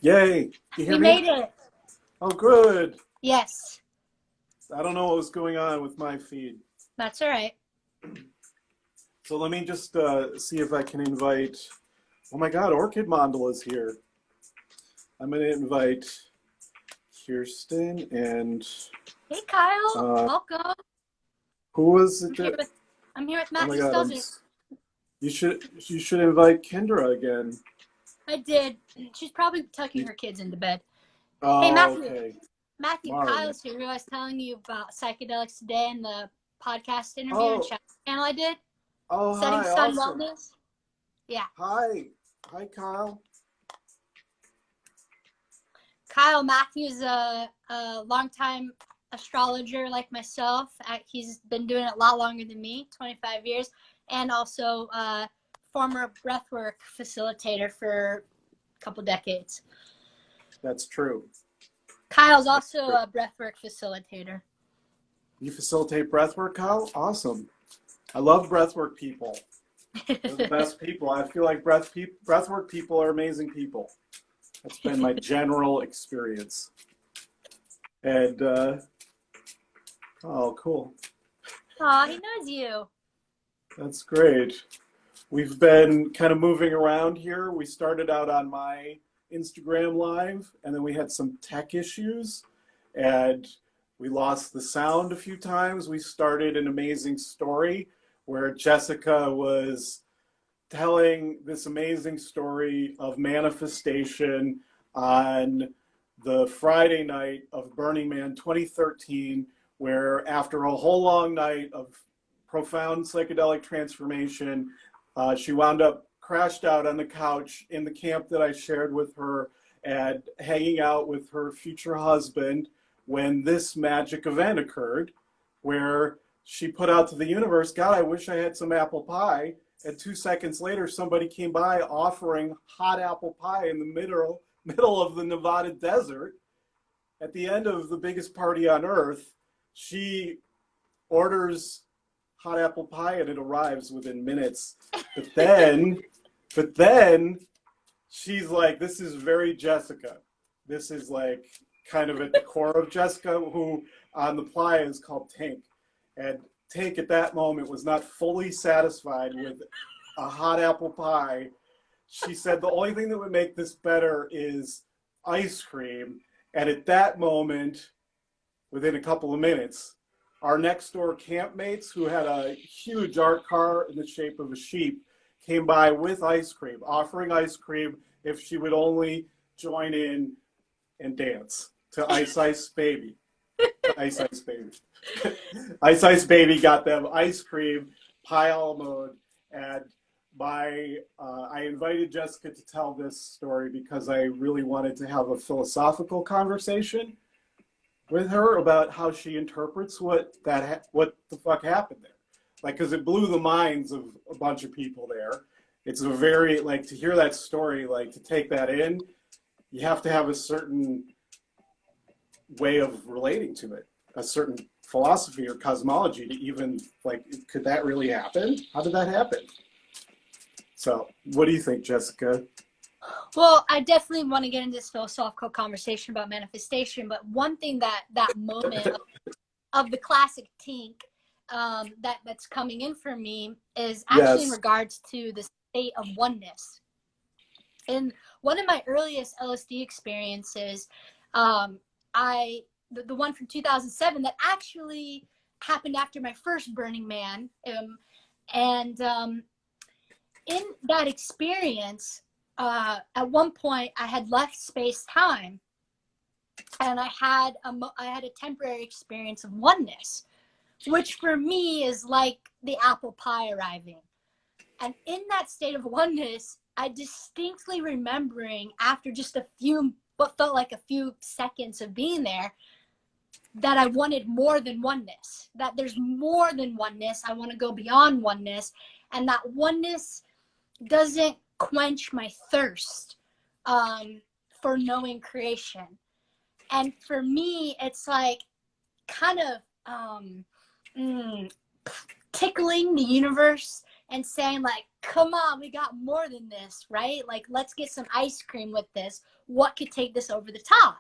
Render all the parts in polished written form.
Yay! You We hear me? made it. Oh, good. Yes, I don't know what was going on with my feed. that's all right. So let me just see if I can invite. Oh my God, Orchid Mandala's here. I'm going to invite Kirsten and Hey, Kyle. uh, Welcome. who was it I'm here that? with I'm here with Oh my Matthew God, Stelzner. you should invite Kendra again. I did. She's probably tucking You, her kids into bed. Hey, oh, Matthew. okay. Matthew, Marvelous. Kyle's here. Who I was telling you about psychedelics today in the podcast interview and Oh, channel I did. oh, Setting hi, Sun awesome. Wellness. Yeah. Hi, Kyle. Kyle Matthews, a longtime astrologer like myself. He's been doing it a lot longer than me, 25 years, and also former breathwork facilitator for a couple decades. That's true. Kyle's also a breathwork facilitator. You facilitate breathwork, Kyle? Awesome. I love breathwork people. They're the best people. I feel like breathwork people are amazing people. That's been my general experience. And, oh, cool. Aw, he knows you. That's great. We've been kind of moving around here. We started out on my Instagram live, and then we had some tech issues, and we lost the sound a few times. We started an amazing story where Jessica was telling this amazing story of manifestation on the Friday night of Burning Man 2013, where after a whole long night of profound psychedelic transformation, she wound up crashed out on the couch in the camp that I shared with her and hanging out with her future husband when this magic event occurred where she put out to the universe, God, I wish I had some apple pie. And 2 seconds later, somebody came by offering hot apple pie in the middle of the Nevada desert. At the end of the biggest party on earth, she orders hot apple pie and it arrives within minutes. But then she's like, this is very Jessica. This is like kind of at the core of Jessica, who on the playa is called Tank. And Tank at that moment was not fully satisfied with a hot apple pie. She said the only thing that would make this better is ice cream. And at that moment, within a couple of minutes, our next door campmates, who had a huge art car in the shape of a sheep, came by with ice cream, offering ice cream if she would only join in and dance to Ice Ice Baby. Ice Ice Baby. Ice Ice Baby got them ice cream, pie a la mode, and I invited Jessica to tell this story because I really wanted to have a philosophical conversation with her about how she interprets what the fuck happened there. Like, because it blew the minds of a bunch of people there. It's a very, like, to hear that story, like, to take that in, you have to have a certain way of relating to it, a certain philosophy or cosmology to even, like, could that really happen? How did that happen? So, what do you think, Jessica? Well, I definitely want to get into this philosophical conversation about manifestation, but one thing that moment of the classic Tink that's coming in for me is actually in Yes. regards to the state of oneness. In one of my earliest LSD experiences, the one from 2007 that actually happened after my first Burning Man, and in that experience, at one point I had left space-time, and I had a temporary experience of oneness, which for me is like the apple pie arriving. And in that state of oneness, I distinctly remembering after just what felt like a few seconds of being there, that I wanted more than oneness, that there's more than oneness. I want to go beyond oneness, and that oneness doesn't quench my thirst for knowing creation. And for me, it's like kind of tickling the universe and saying, like, come on, we got more than this, right? Like, let's get some ice cream with this. What could take this over the top?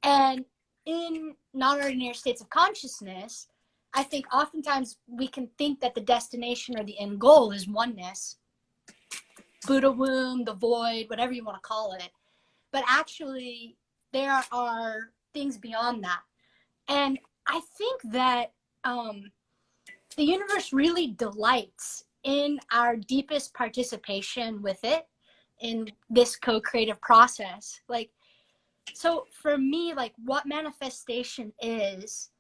And in non-ordinary states of consciousness, I think oftentimes we can think that the destination or the end goal is oneness, Buddha womb, the void, whatever you want to call it. But actually, there are things beyond that. And I think that the universe really delights in our deepest participation with it in this co-creative process. Like, so for me, like, what manifestation is,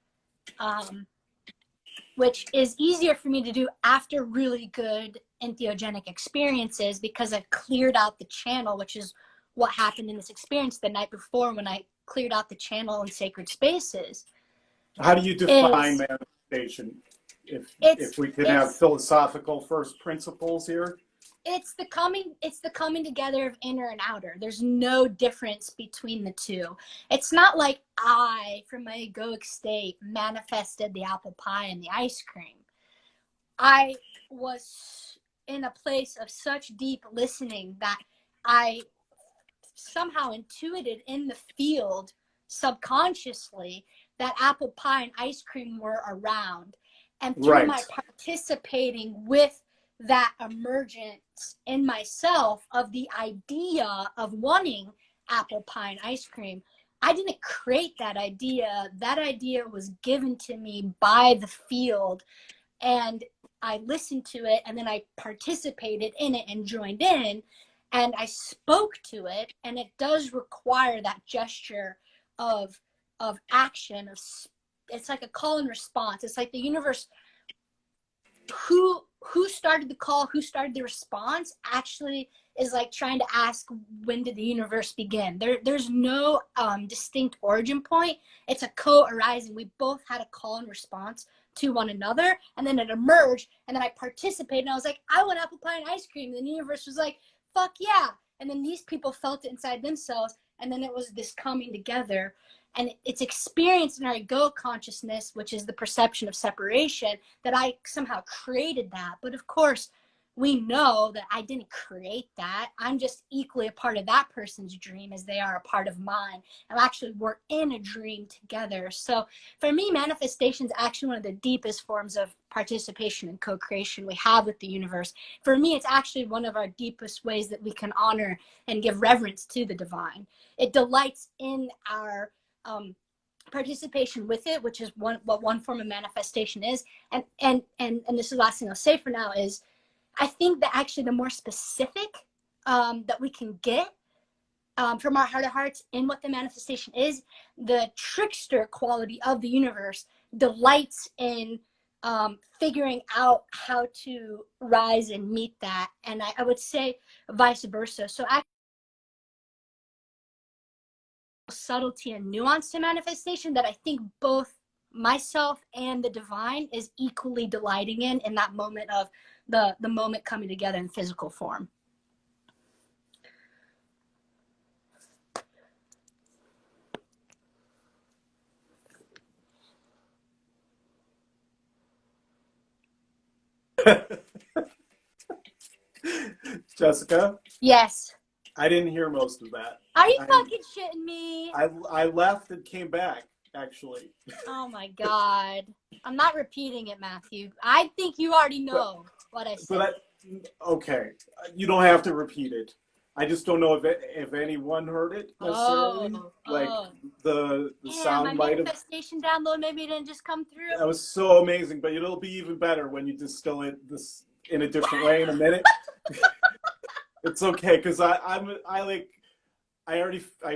which is easier for me to do after really good entheogenic experiences, because I've cleared out the channel, which is what happened in this experience the night before when I cleared out the channel in sacred spaces. How do you define manifestation? If we could have philosophical first principles here. It's the coming together of inner and outer. There's no difference between the two. It's not like I, from my egoic state, manifested the apple pie and the ice cream. I was in a place of such deep listening that I somehow intuited in the field subconsciously that apple pie and ice cream were around. And through my participating with that emergence in myself of the idea of wanting apple pie and ice cream, I didn't create that idea. That idea was given to me by the field, and I listened to it, and then I participated in it and joined in, and I spoke to it. And it does require that gesture of action. It's like a call and response. It's like the universe, who started the call, who started the response, actually is like trying to ask, when did the universe begin? There's no distinct origin point. It's a co-arising. We both had a call and response to one another, and then it emerged, and then I participated, and I was like, I want apple pie and ice cream. And the universe was like, fuck yeah. And then these people felt it inside themselves, and then it was this coming together. And it's experienced in our ego consciousness, which is the perception of separation, that I somehow created that. But of course, we know that I didn't create that. I'm just equally a part of that person's dream as they are a part of mine. And actually, we're in a dream together. So for me, manifestation is actually one of the deepest forms of participation and co-creation we have with the universe. For me, it's actually one of our deepest ways that we can honor and give reverence to the divine. It delights in our participation with it, which is what one form of manifestation is. And this is the last thing I'll say for now is, I think that actually the more specific that we can get from our heart of hearts in what the manifestation is, the trickster quality of the universe delights in figuring out how to rise and meet that. And I would say vice versa. So actually, subtlety and nuance to manifestation that I think both myself and the divine is equally delighting in that moment of the moment coming together in physical form. Jessica? Yes. I didn't hear most of that. Are you fucking shitting me? I left and came back, actually. Oh my God. I'm not repeating it, Matthew. I think you already know what I said. Okay. You don't have to repeat it. I just don't know if anyone heard it necessarily. The sound might have. Manifestation download maybe didn't just come through. That was so amazing, but it'll be even better when you distill it this in a different way in a minute. It's okay, because I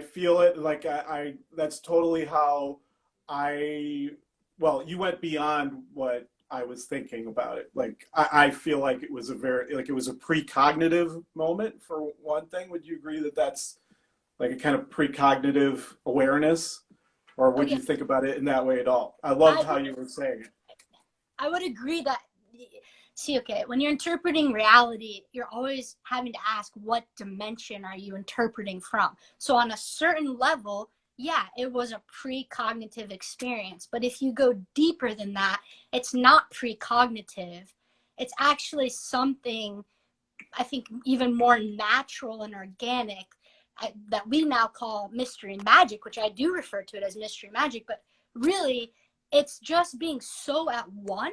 feel it, like I that's totally how you went beyond what I was thinking about it. Like I feel like it was a precognitive moment for one thing. Would you agree that that's like a kind of precognitive awareness, or would you think about it in that way at all? I loved how you were saying it. I would agree that. See, okay, when you're interpreting reality, you're always having to ask, what dimension are you interpreting from? So on a certain level, yeah, it was a precognitive experience. But if you go deeper than that, it's not precognitive. It's actually something I think, even more natural and organic, that we now call mystery and magic, which I do refer to it as mystery and magic, but really it's just being so at one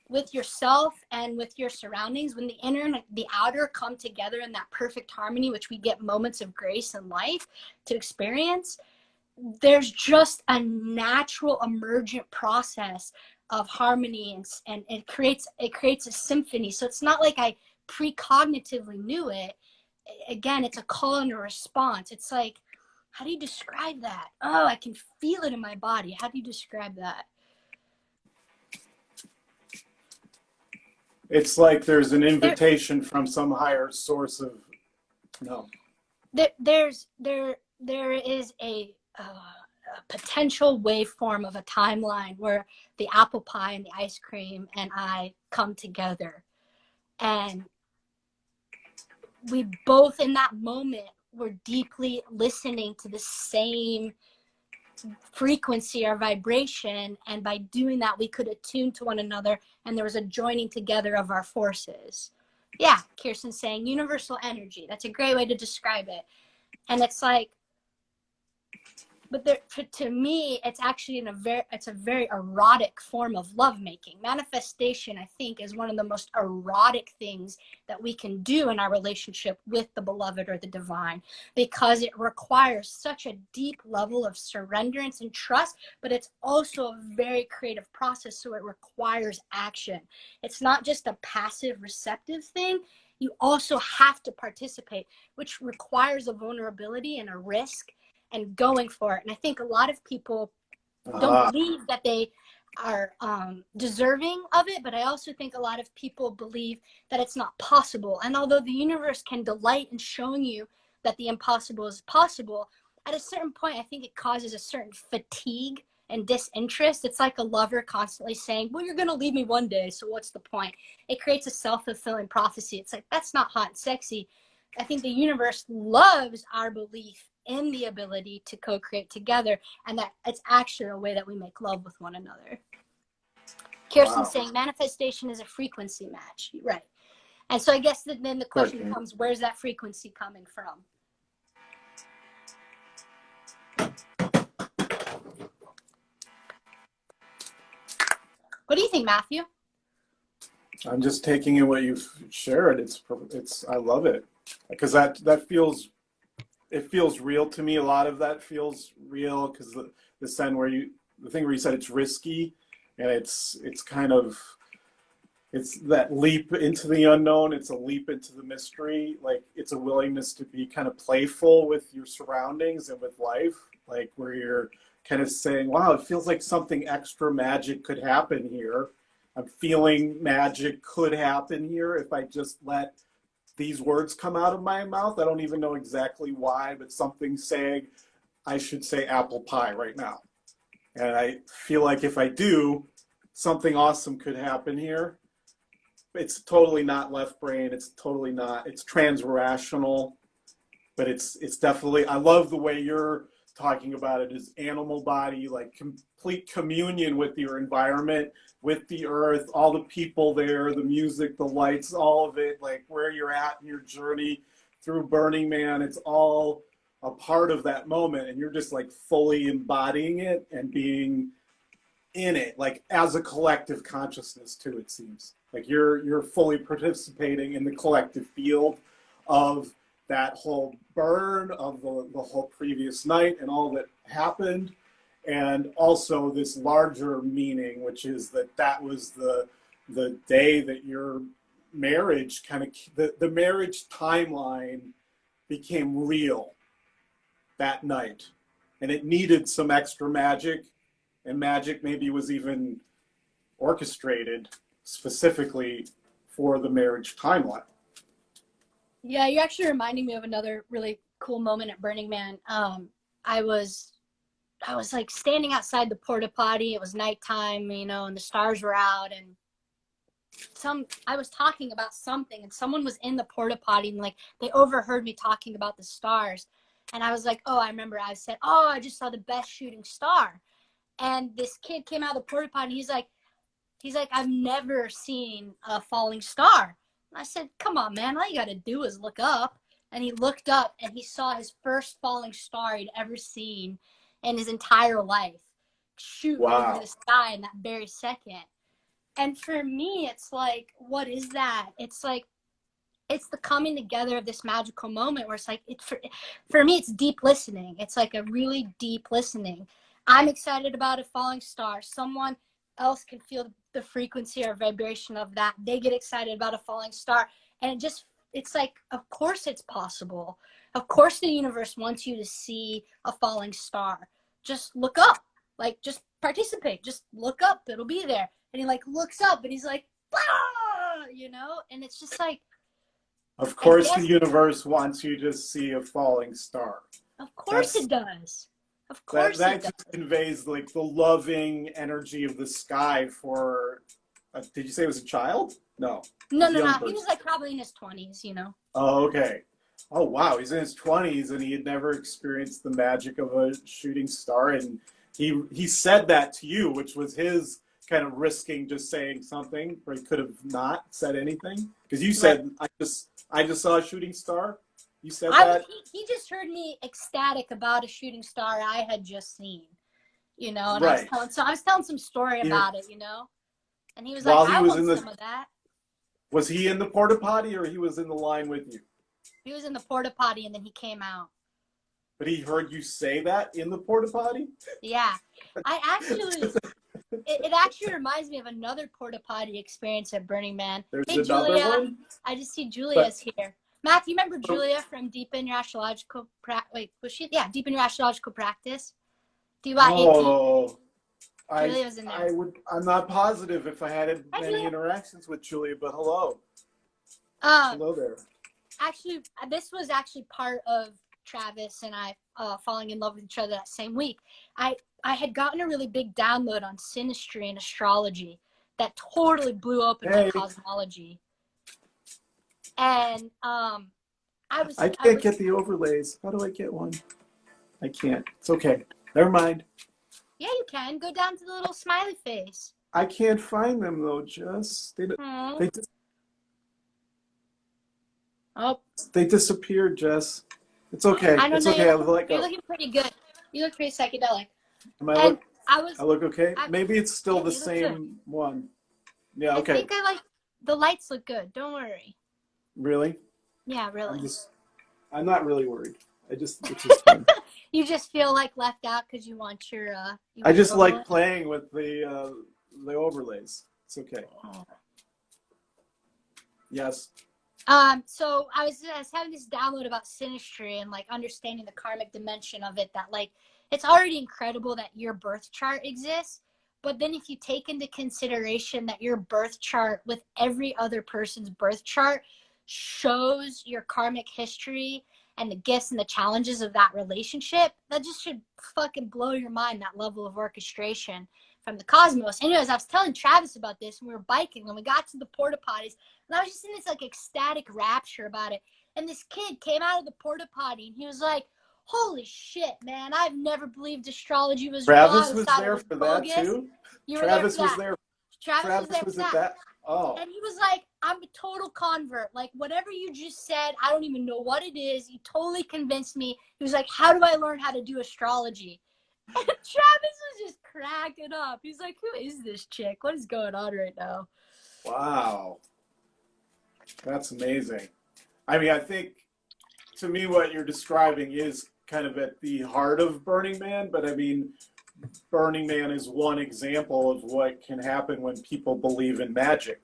with yourself and with your surroundings. When the inner and the outer come together in that perfect harmony, which we get moments of grace in life to experience, there's just a natural emergent process of harmony, and it creates a symphony. So it's not like I precognitively knew it. Again, it's a call and a response. It's like, how do you describe that? Oh, I can feel it in my body. How do you describe that? It's like there's an invitation from some higher source of, no. There is a potential waveform of a timeline where the apple pie and the ice cream and I come together, and we both in that moment were deeply listening to the same frequency or vibration, and by doing that we could attune to one another, and there was a joining together of our forces. Yeah, Kirsten's saying universal energy. That's a great way to describe it. And it's like, but there, to me, it's actually it's a very erotic form of lovemaking. Manifestation, I think, is one of the most erotic things that we can do in our relationship with the beloved or the divine, because it requires such a deep level of surrenderance and trust, but it's also a very creative process, so it requires action. It's not just a passive receptive thing. You also have to participate, which requires a vulnerability and a risk and going for it. And I think a lot of people don't believe that they are deserving of it, but I also think a lot of people believe that it's not possible. And although the universe can delight in showing you that the impossible is possible, at a certain point, I think it causes a certain fatigue and disinterest. It's like a lover constantly saying, well, you're going to leave me one day, so what's the point? It creates a self-fulfilling prophecy. It's like, that's not hot and sexy. I think the universe loves our belief in the ability to co-create together, and that it's actually a way that we make love with one another. Kirsten's saying manifestation is a frequency match, right? And so I guess then the question becomes, where's that frequency coming from? What do you think, Matthew? I'm just taking in what you've shared. It's I love it, because that feels, it feels real to me. A lot of that feels real, because the thing where you said it's risky, and it's kind of, it's that leap into the unknown. It's a leap into the mystery. Like, it's a willingness to be kind of playful with your surroundings and with life, like where you're kind of saying, wow, it feels like something extra magic could happen here. I'm feeling magic could happen here if I just let these words come out of my mouth. I don't even know exactly why, but something's saying I should say apple pie right now. And I feel like if I do, something awesome could happen here. It's totally not left brain. It's totally not, it's trans-rational, but it's definitely, I love the way you're talking about it as animal body, like complete communion with your environment, with the earth, all the people there, the music, the lights, all of it, like where you're at in your journey through Burning Man. It's all a part of that moment, and you're just like fully embodying it and being in it, like as a collective consciousness too, it seems. Like you're fully participating in the collective field of that whole burn, of the whole previous night and all that happened. And also this larger meaning, which is that was the day that your marriage the marriage timeline became real that night. And it needed some extra magic, and magic maybe was even orchestrated specifically for the marriage timeline. Yeah, you're actually reminding me of another really cool moment at Burning Man. I was like standing outside the porta potty. It was nighttime, and the stars were out, and I was talking about something, and someone was in the porta potty, and like they overheard me talking about the stars. And I was like, oh, I remember I said, oh, I just saw the best shooting star. And this kid came out of the porta potty, and he's like, I've never seen a falling star. I said, come on, man, all you got to do is look up. And he looked up and he saw his first falling star he'd ever seen in his entire life shoot over the sky in that very second. And for me, it's like, what is that? It's like, it's the coming together of this magical moment where it's like, for me, it's deep listening. It's like a really deep listening. I'm excited about a falling star. Someone else can feel the frequency or vibration of that. They get excited about a falling star. And it's like, of course it's possible. Of course the universe wants you to see a falling star. Just look up. Like, just participate. Just look up. It'll be there. And he, like, looks up and he's like, ah! You know? And it's just like, of course the universe wants you to see a falling star. Of course it does. Of course that it does. just conveys, like, the loving energy of the sky for, did you say it was a child? No. No. He was, like, probably in his 20s, you know? Oh, okay. Oh, wow. He's in his 20s and he had never experienced the magic of a shooting star. And he said that to you, which was his kind of risking just saying something, or he could have not said anything. Because you said, I just saw a shooting star. You said that? He just heard me ecstatic about a shooting star I had just seen, you know? And right. I was telling some story about it, you know? And he was like, I want some of that. Was he in the porta potty or he was in the line with you? He was in the porta potty and then he came out. But he heard you say that in the porta potty? Yeah. I actually, it actually reminds me of another porta potty experience at Burning Man. There's hey, another Julia. one? I just see Julia's here. Matt, you remember Julia from Deep in Your Astrological Practice? Wait, was she? Yeah, Deep in Your Astrological Practice. Oh, Julia was in there. I'm not positive if I had many interactions with Julia, but hello. Hello there. Actually, this was actually part of Travis and I falling in love with each other that same week. I had gotten a really big download on synastry and astrology that totally blew open my cosmology. And I can't get the overlays. How do I get one? I can't. It's okay. Never mind. Yeah, you can. Go down to the little smiley face. I can't find them though, Jess. They disappeared, Jess. It's okay. I don't it's know. okay. You're looking pretty good. You look pretty psychedelic. I look okay? Maybe it's still the same one. Yeah, okay. I think the lights look good. Don't worry. Really? Yeah, really. I'm not really worried. It's just fun. You just feel like left out because you want your. I just like playing with the overlays. It's okay. Oh. Yes. So I was having this download about synastry and like understanding the karmic dimension of it. That like it's already incredible that your birth chart exists, but then if you take into consideration that your birth chart with every other person's birth chart shows your karmic history and the gifts and the challenges of that relationship, that just should fucking blow your mind, that level of orchestration from the cosmos. Anyways, I was telling Travis about this when we were biking, when we got to the porta potties, and I was just in this like ecstatic rapture about it. And this kid came out of the porta potty and he was like, holy shit, man, I've never believed astrology was real. Travis was there for that too? Travis was there. Travis was there for that. Oh. And he was like, I'm a total convert. Like, whatever you just said, I don't even know what it is. You totally convinced me. He was like, how do I learn how to do astrology? And Travis was just cracking up. He's like, who is this chick? What is going on right now? Wow. That's amazing. I mean, I think, to me, what you're describing is kind of at the heart of Burning Man, but I mean, Burning Man is one example of what can happen when people believe in magic.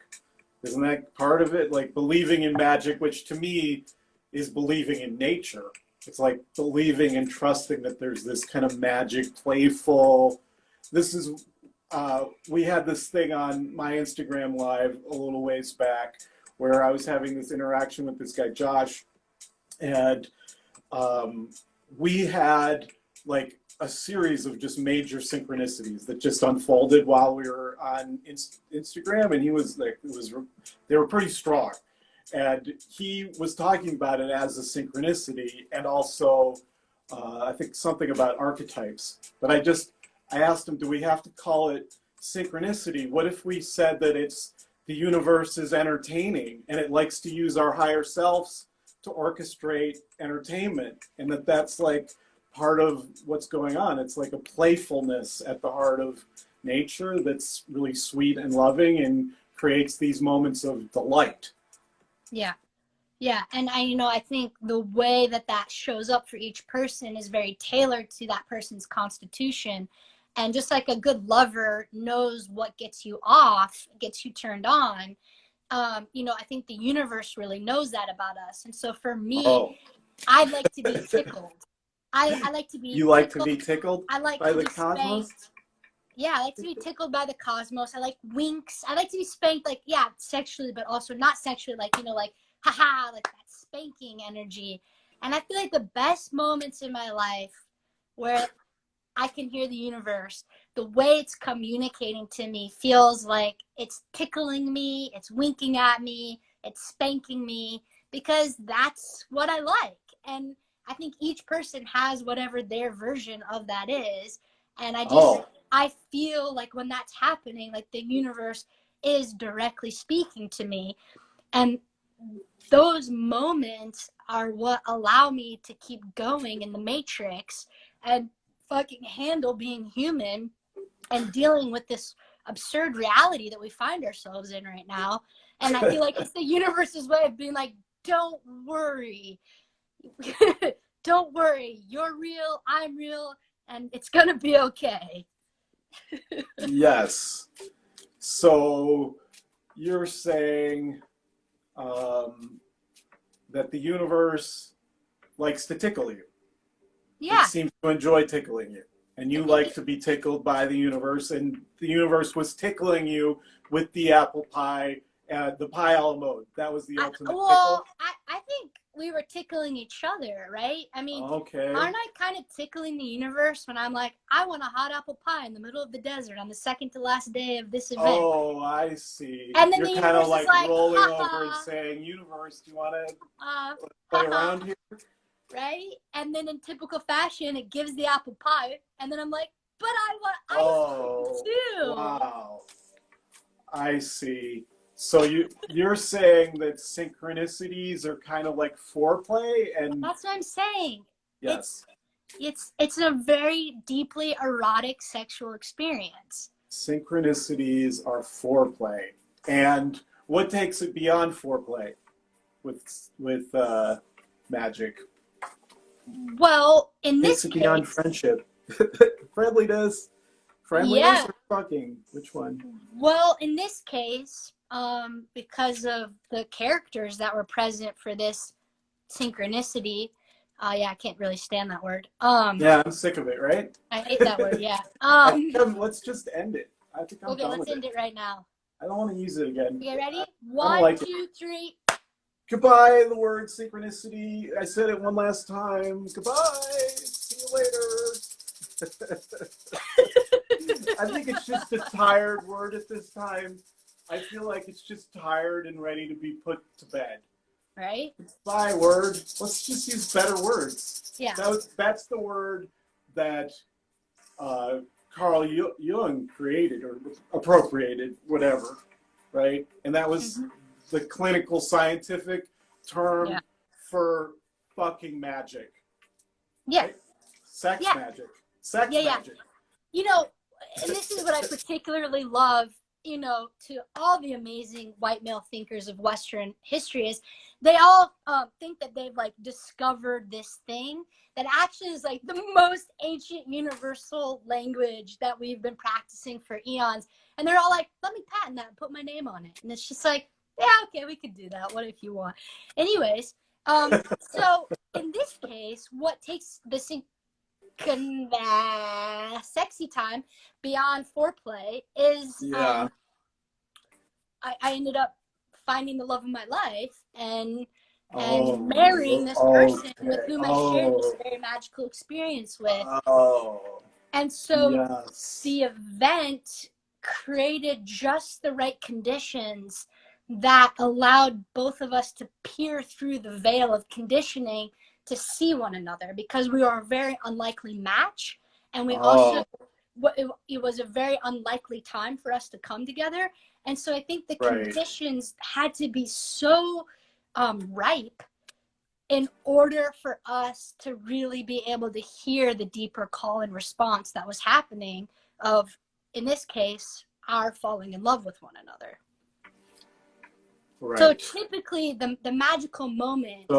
Isn't that part of it? Like believing in magic, which to me is believing in nature. It's like believing and trusting that there's this kind of magic, playful. This is, we had this thing on my Instagram live a little ways back where I was having this interaction with this guy, Josh, and we had like a series of just major synchronicities that just unfolded while we were on Instagram, and he was like, they were pretty strong, and he was talking about it as a synchronicity, and also I think something about archetypes. But I asked him, do we have to call it synchronicity? What if we said that it's the universe is entertaining, and it likes to use our higher selves to orchestrate entertainment, and that's like part of what's going on. It's like a playfulness at the heart of nature that's really sweet and loving and creates these moments of delight. Yeah. Yeah. And I think the way that that shows up for each person is very tailored to that person's constitution. And just like a good lover knows what gets you off, gets you turned on, I think the universe really knows that about us. And so for me, I like to be tickled. I like to be You like to be tickled I like by to the be cosmos? spanked. Yeah, I like to be tickled by the cosmos. I like winks. I like to be spanked, like, yeah, sexually, but also not sexually, like, like, haha, like that spanking energy. And I feel like the best moments in my life where I can hear the universe, the way it's communicating to me feels like it's tickling me, it's winking at me, it's spanking me, because that's what I like. And I think each person has whatever their version of that is. And I feel like when that's happening, like the universe is directly speaking to me. And those moments are what allow me to keep going in the matrix and fucking handle being human and dealing with this absurd reality that we find ourselves in right now. And I feel like it's the universe's way of being like, don't worry. Don't worry. You're real. I'm real. And it's going to be okay. Yes. So you're saying that the universe likes to tickle you. Yeah. It seems to enjoy tickling you. And you like to be tickled by the universe. And the universe was tickling you with the apple pie, the pie a la mode. That was the ultimate tickle? I think we were tickling each other, right? I mean, okay. Aren't I kind of tickling the universe when I'm like, I want a hot apple pie in the middle of the desert on the second to last day of this event? Oh, I see. And then you're the kind of universe like is rolling ha-ha. over and saying, universe, do you want to play ha-ha. around here? Right? And then in typical fashion, it gives the apple pie. And then I'm like, but I want ice cream too. Wow. I see. So you're saying that synchronicities are kind of like foreplay, and that's what I'm saying. Yes. It's a very deeply erotic sexual experience. Synchronicities are foreplay. And what takes it beyond foreplay with magic? Well, in this Takes it case, beyond friendship. Friendliness yeah. or fucking? Which one? Well, in this case, because of the characters that were present for this synchronicity, I can't really stand that word. Yeah, I'm sick of it, right? I hate that word, yeah. Let's just end it. I think I'm okay, done let's with end it right now. I don't want to use it again. Okay, ready? One, like 2, 3. Goodbye, the word synchronicity. I said it one last time. Goodbye. See you later. I think it's just a tired word at this time. I feel like it's just tired and ready to be put to bed. Right? Goodbye word. Let's just use better words. Yeah. That's the word that Carl Jung created or appropriated, whatever, right? And that was the clinical scientific term for fucking magic. Yeah. Right? Sex magic. Sex magic. You know, and this is what I particularly love, to all the amazing white male thinkers of Western history is they all think that they've like discovered this thing that actually is like the most ancient universal language that we've been practicing for eons. And they're all like, let me patent that and put my name on it. And it's just like, yeah, okay, we could do that. What if you want? Anyways, so in this case, what takes the sexy time beyond foreplay is I ended up finding the love of my life and marrying this person with whom I shared this very magical experience with. And so the event created just the right conditions that allowed both of us to peer through the veil of conditioning to see one another, because we are a very unlikely match, and we also it was a very unlikely time for us to come together, And so I think the Right. conditions had to be so ripe in order for us to really be able to hear the deeper call and response that was happening of, in this case, our falling in love with one another. Right. So typically the magical moment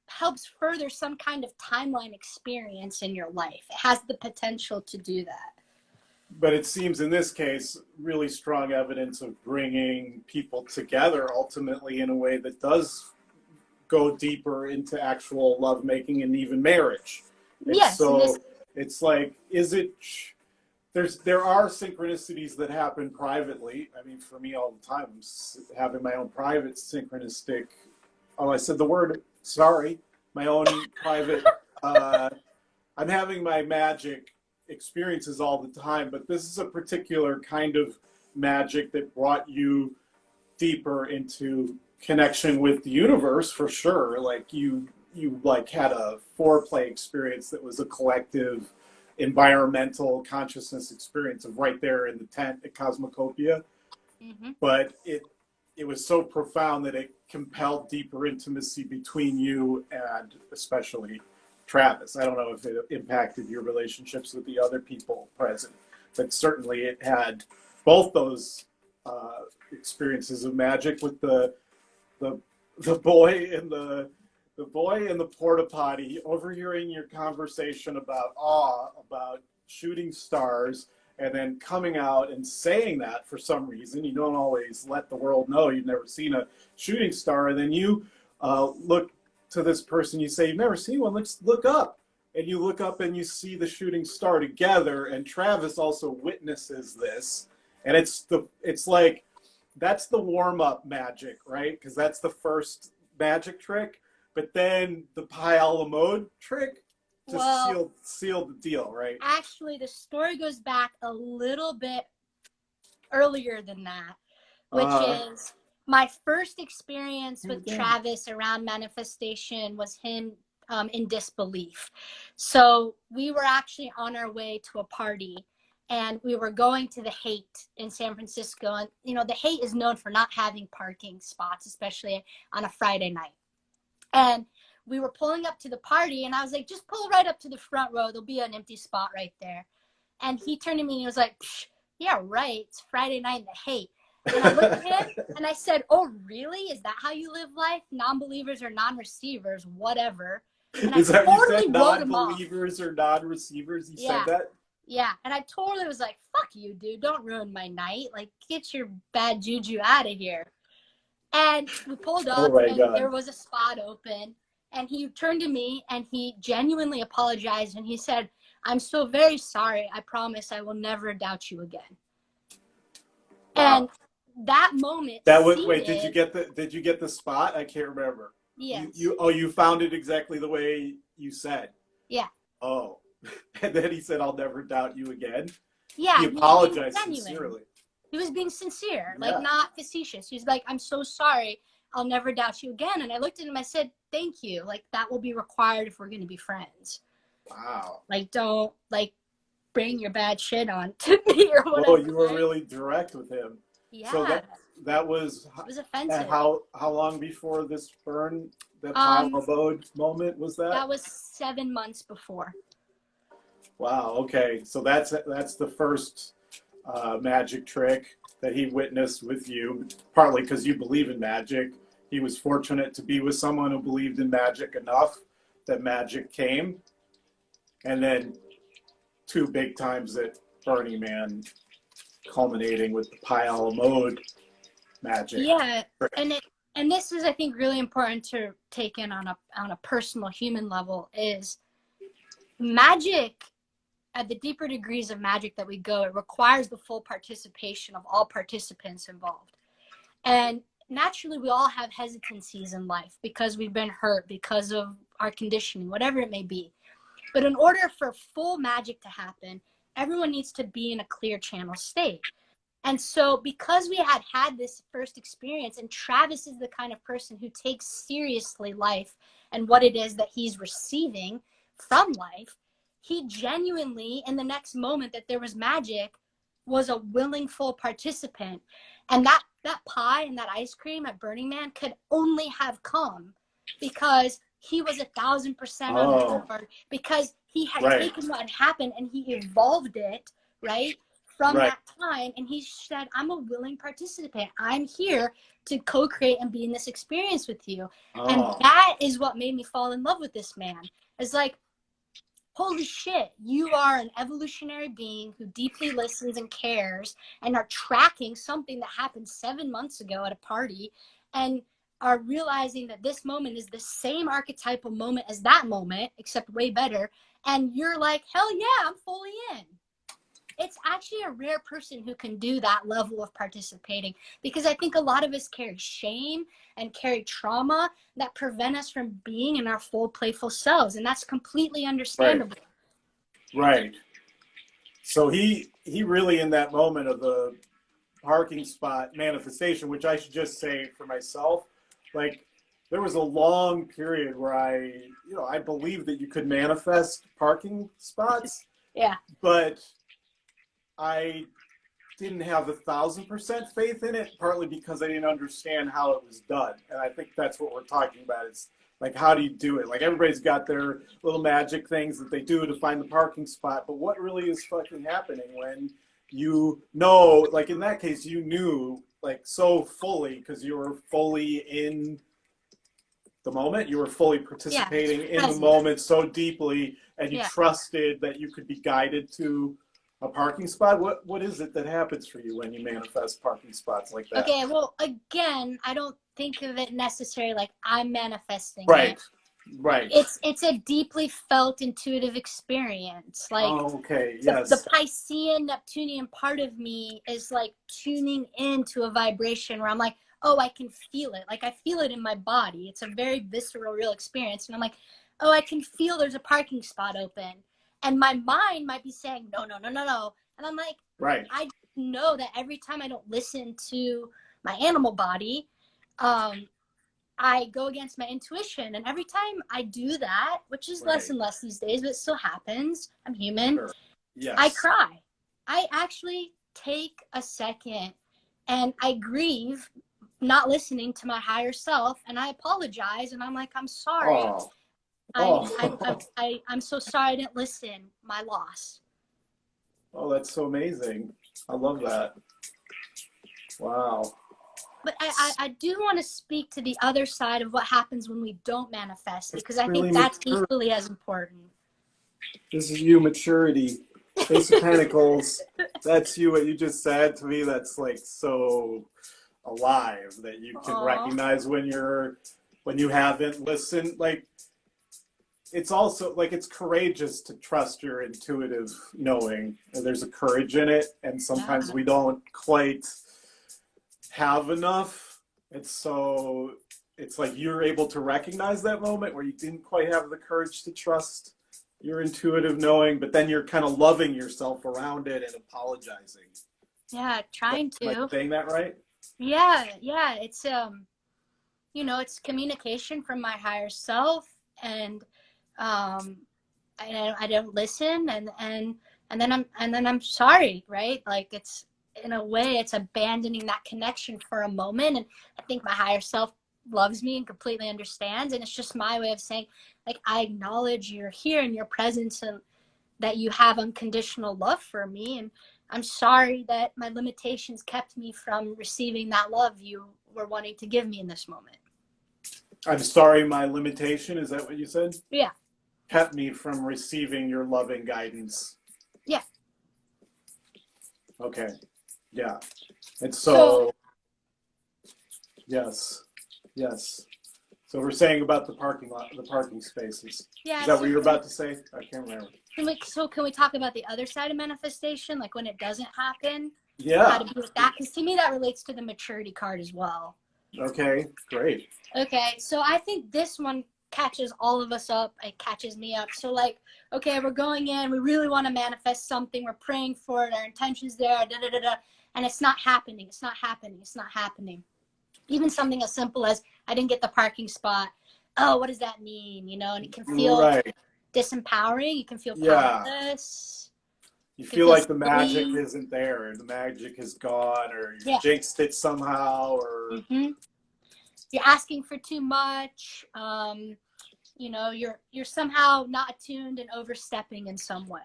helps further some kind of timeline experience in your life. It has the potential to do that. But it seems in this case, really strong evidence of bringing people together ultimately in a way that does go deeper into actual lovemaking and even marriage. And yes. so it's like, there are synchronicities that happen privately. I mean, for me all the time, I'm having my own private synchronistic, I said the word, sorry, my own private, I'm having my magic experiences all the time, but this is a particular kind of magic that brought you deeper into connection with the universe for sure. Like you like had a foreplay experience that was a collective environmental consciousness experience of right there in the tent at Cosmocopia. Mm-hmm. But it was so profound that it compelled deeper intimacy between you and especially Travis. I don't know if it impacted your relationships with the other people present, but certainly it had both those experiences of magic with the boy in the porta potty overhearing your conversation about awe, about shooting stars, and then coming out and saying that for some reason. You don't always let the world know you've never seen a shooting star, and then you look to this person, you say, you've never seen one, let's look up. And you look up and you see the shooting star together, and Travis also witnesses this. And it's like, that's the warm-up magic, right? Because that's the first magic trick. But then the Pi a la mode trick just sealed the deal, right? Actually, the story goes back a little bit earlier than that, which is my first experience with Travis around manifestation was him in disbelief. So we were actually on our way to a party, and we were going to the Haight in San Francisco. And, you know, the Haight is known for not having parking spots, especially on a Friday night. And we were pulling up to the party, and I was like, just pull right up to the front row. There'll be an empty spot right there. And he turned to me and he was like, yeah, right. It's Friday night in the Haight. And I looked at him and I said, oh, really? Is that how you live life? Non-believers or non-receivers, whatever. And Is that totally you said non-believers or non-receivers? You said that? Yeah. And I totally was like, fuck you, dude. Don't ruin my night. Like, get your bad juju out of here. And we pulled up there was a spot open. And he turned to me and he genuinely apologized. And he said, I'm so very sorry. I promise I will never doubt you again. Wow. And that moment. Wait, did you get the spot? I can't remember. Yes. You found it exactly the way you said. Yeah. Oh. And then he said, I'll never doubt you again. Yeah. He apologized sincerely. He was being sincere, like not facetious. He was like, I'm so sorry. I'll never doubt you again. And I looked at him, I said, thank you. Like, that will be required if we're going to be friends. Wow. Like, don't, like, bring your bad shit on to me or whatever. Oh, you were really direct with him. Yeah. So that was it was offensive. How long before this burn, that pile of abode moment was that? That was 7 months before. Wow. Okay. So that's the first magic trick that he witnessed with you, partly because you believe in magic. He was fortunate to be with someone who believed in magic enough that magic came. And then 2 big times at Burning Man, culminating with the Pi a la mode magic. Yeah, and this is, I think, really important to take in on a personal human level, is magic. At the deeper degrees of magic that we go, it requires the full participation of all participants involved. And naturally, we all have hesitancies in life because we've been hurt, because of our conditioning, whatever it may be. But in order for full magic to happen, everyone needs to be in a clear channel state. And so because we had this first experience, and Travis is the kind of person who takes seriously life and what it is that he's receiving from life, he genuinely, in the next moment that there was magic, was a willing full participant. And that pie and that ice cream at Burning Man could only have come because he was 1,000% on board, because he had taken what had happened and he evolved it, right, from that time. And he said, I'm a willing participant. I'm here to co-create and be in this experience with you. And that is what made me fall in love with this man. It's like, holy shit, you are an evolutionary being who deeply listens and cares and are tracking something that happened 7 months ago at a party and are realizing that this moment is the same archetypal moment as that moment, except way better. And you're like, hell yeah, I'm fully in. It's actually a rare person who can do that level of participating, because I think a lot of us carry shame and carry trauma that prevent us from being in our full playful selves. And that's completely understandable. Right. So he really, in that moment of the parking spot manifestation, which I should just say for myself, like, there was a long period where I believed that you could manifest parking spots. Yeah. But I didn't have 1,000% faith in it, partly because I didn't understand how it was done. And I think that's what we're talking about, is like, how do you do it? Like, everybody's got their little magic things that they do to find the parking spot, but what really is fucking happening when you know, like in that case, you knew like so fully because you were fully in the moment, you were fully participating in the moment so deeply, and you trusted that you could be guided to a parking spot. What is it that happens for you when you manifest parking spots like that? Okay, well, again, I don't think of it necessarily like I'm manifesting it. Right. It's a deeply felt intuitive experience. Like, the Piscean Neptunian part of me is like tuning into a vibration where I'm like, oh, I can feel it. Like, I feel it in my body. It's a very visceral, real experience. And I'm like, oh, I can feel there's a parking spot open. And my mind might be saying, no. And I'm like, I know that every time I don't listen to my animal body, I go against my intuition. And every time I do that, which is less and less these days, but it still happens, I'm human, I cry. I actually take a second and I grieve not listening to my higher self, and I apologize, and I'm like, I'm sorry. I'm so sorry I didn't listen. My loss. Oh, that's so amazing. I love that. Wow. But I do want to speak to the other side of what happens when we don't manifest, because I think that's equally as important. This is you, maturity. Ace of Pentacles. That's you. What you just said to me, that's like so alive, that you can recognize when you haven't listened. Like, it's also like, it's courageous to trust your intuitive knowing, and there's a courage in it, and sometimes we don't quite have enough. It's like you're able to recognize that moment where you didn't quite have the courage to trust your intuitive knowing, but then you're kind of loving yourself around it and apologizing. Yeah, trying to. Am I saying that right? Yeah. It's it's communication from my higher self, and I don't listen, and then I'm sorry, right? Like, it's, in a way, it's abandoning that connection for a moment. And I think my higher self loves me and completely understands, and it's just my way of saying, like, I acknowledge you're here and your presence, and that you have unconditional love for me, and I'm sorry that my limitations kept me from receiving that love you were wanting to give me in this moment. I'm sorry, my limitation, is that what you said? Yeah. Kept me from receiving your loving guidance. Yeah. Okay. Yeah. And so yes. So we're saying about the parking lot, the parking spaces. Yeah. Is that what you're about to say? I can't remember. Can we talk about the other side of manifestation, like when it doesn't happen? Yeah. How to be with that? Because to me, that relates to the maturity card as well. Okay, great. Okay, so I think this one catches all of us up. It catches me up. So, like, okay, we're going in. We really want to manifest something. We're praying for it. Our intention's there. And it's not happening. It's not happening. Even something as simple as, I didn't get the parking spot. Oh, what does that mean? And it can feel disempowering. You can feel powerless. You feel like the magic isn't there, the magic is gone, or you jinxed it somehow, or you're asking for too much. You know, you're somehow not attuned and overstepping in some way.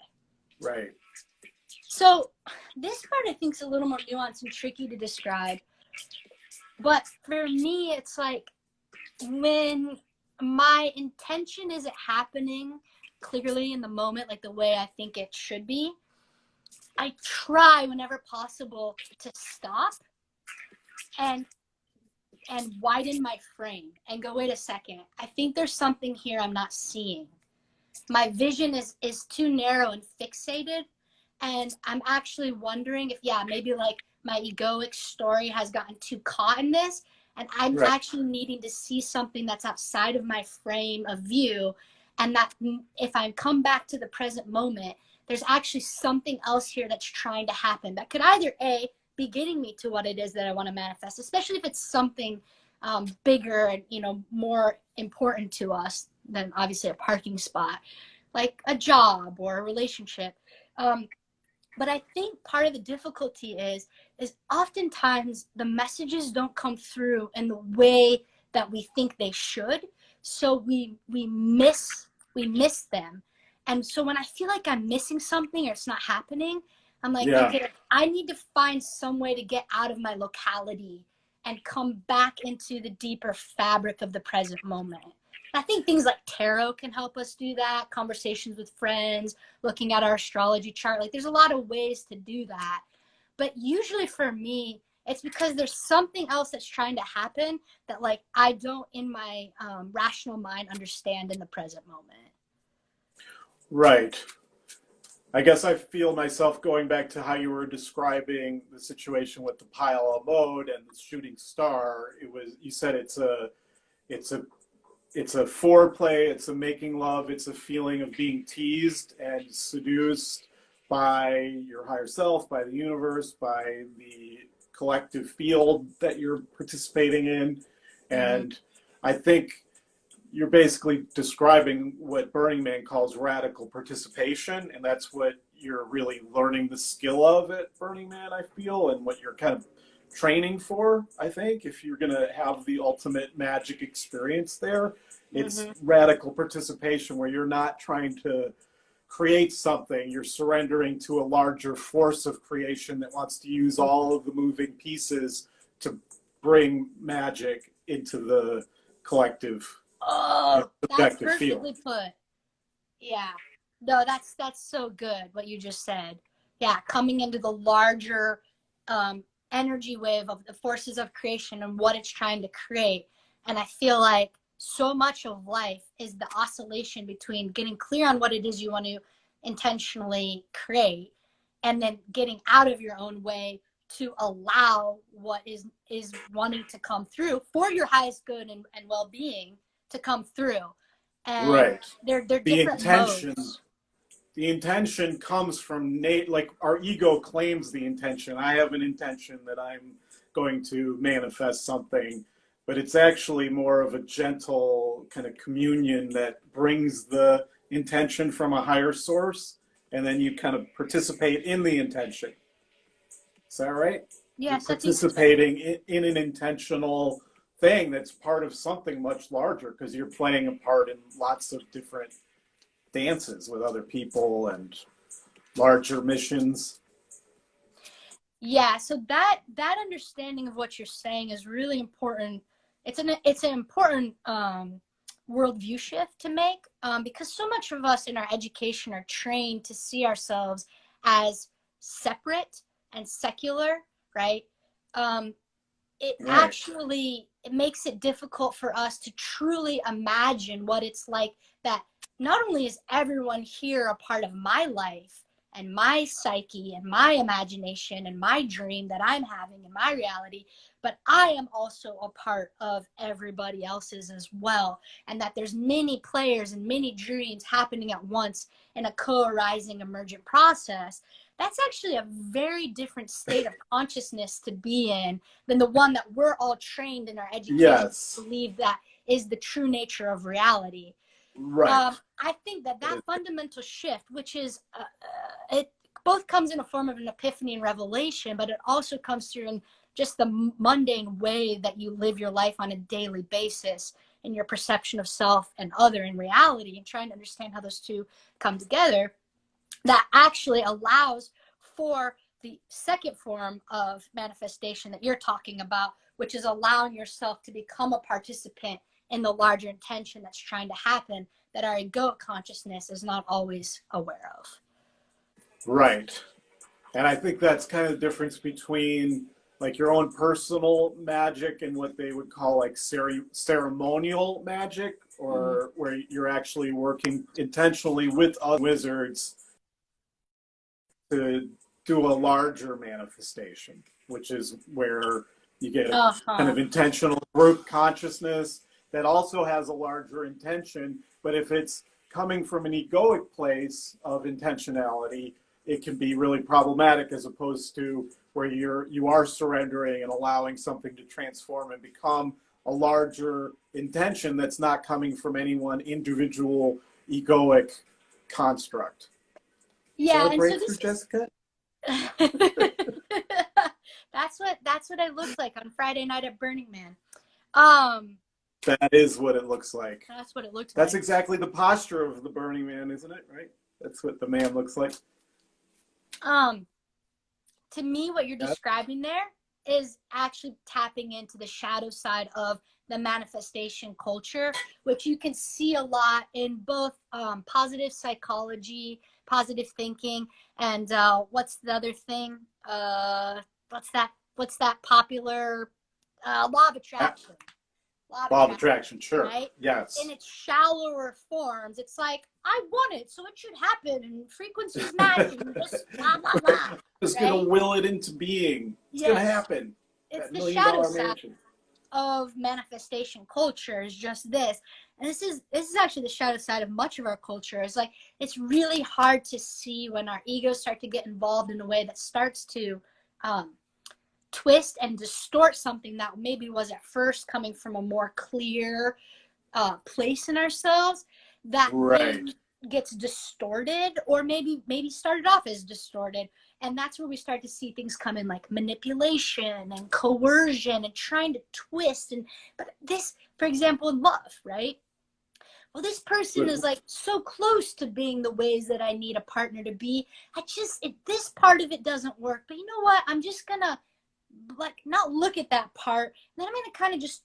Right. So this part I think is a little more nuanced and tricky to describe. But for me, it's like when my intention isn't happening clearly in the moment, like the way I think it should be, I try whenever possible to stop and widen my frame and go, wait a second, I think there's something here I'm not seeing. My vision is too narrow and fixated, and I'm actually wondering if, maybe like my egoic story has gotten too caught in this, and I'm actually needing to see something that's outside of my frame of view, and that if I come back to the present moment, there's actually something else here that's trying to happen that could either A, be getting me to what it is that I want to manifest, especially if it's something bigger and, you know, more important to us than obviously a parking spot, like a job or a relationship. But I think part of the difficulty is oftentimes the messages don't come through in the way that we think they should. So we miss them. And so when I feel like I'm missing something or it's not happening, I'm like, okay, I need to find some way to get out of my locality and come back into the deeper fabric of the present moment. I think things like tarot can help us do that, conversations with friends, looking at our astrology chart. Like, there's a lot of ways to do that. But usually for me, it's because there's something else that's trying to happen that, like, I don't, in my rational mind, understand in the present moment. Right. I guess I feel myself going back to how you were describing the situation with the pile of mode and the shooting star. You said it's a foreplay, it's a making love, it's a feeling of being teased and seduced by your higher self, by the universe, by the collective field that you're participating in. And I think you're basically describing what Burning Man calls radical participation, and that's what you're really learning the skill of at Burning Man, I feel, and what you're kind of training for, I think, if you're going to have the ultimate magic experience there. It's radical participation where you're not trying to create something, you're surrendering to a larger force of creation that wants to use all of the moving pieces to bring magic into the collective that's perfectly put. Yeah. No, that's so good what you just said. Yeah, coming into the larger energy wave of the forces of creation and what it's trying to create. And I feel like so much of life is the oscillation between getting clear on what it is you want to intentionally create and then getting out of your own way to allow what is wanting to come through for your highest good and well-being to come through. And they're different modes. The intention comes from like our ego claims the intention. I have an intention that I'm going to manifest something, but it's actually more of a gentle kind of communion that brings the intention from a higher source, and then you kind of participate in the intention. Is that right? Yes. You're participating in an intentional thing that's part of something much larger, because you're playing a part in lots of different dances with other people and larger missions. Yeah, so that understanding of what you're saying is really important. It's an important worldview shift to make, because so much of us in our education are trained to see ourselves as separate and secular, right? Actually, it makes it difficult for us to truly imagine what it's like that not only is everyone here a part of my life and my psyche and my imagination and my dream that I'm having in my reality, but I am also a part of everybody else's as well. And that there's many players and many dreams happening at once in a co-arising emergent process. That's actually a very different state of consciousness to be in than the one that we're all trained in our education to believe that is the true nature of reality. Right. I think that fundamental shift, which is it both comes in a form of an epiphany and revelation, but it also comes through in just the mundane way that you live your life on a daily basis, in your perception of self and other in reality, and trying to understand how those two come together, that actually allows for the second form of manifestation that you're talking about, which is allowing yourself to become a participant in the larger intention that's trying to happen, that our egoic consciousness is not always aware of. Right. And I think that's kind of the difference between like your own personal magic and what they would call like ceremonial magic, or where you're actually working intentionally with other wizards to do a larger manifestation, which is where you get a kind of intentional group consciousness that also has a larger intention. But if it's coming from an egoic place of intentionality, it can be really problematic, as opposed to where you are surrendering and allowing something to transform and become a larger intention that's not coming from any one individual egoic construct. Yeah, and so this Jessica? That's what I looked like on Friday night at Burning Man. That is what it looks like. That's what it looks like. That's exactly the posture of the Burning Man, isn't it? Right? That's what the man looks like. To me, what you're describing there is actually tapping into the shadow side of the manifestation culture, which you can see a lot in both positive psychology, positive thinking, and what's the other thing? What's that popular law of attraction? Law of attraction, sure. Right? Yes. In its shallower forms, it's like, I want it, so it should happen, and frequencies match, and just blah, blah, blah. Just right? going to will it into being. It's going to happen. It's the shadow side of manifestation culture, is just this. And this is actually the shadow side of much of our culture. It's like, it's really hard to see when our egos start to get involved in a way that starts to twist and distort something that maybe was at first coming from a more clear place in ourselves, that then gets distorted, or maybe started off as distorted. And that's where we start to see things come in, like manipulation and coercion and trying to twist. But this, for example, in love, right? Well, this person is like so close to being the ways that I need a partner to be. This part of it doesn't work. But you know what? I'm just gonna like not look at that part. Then I'm gonna kind of just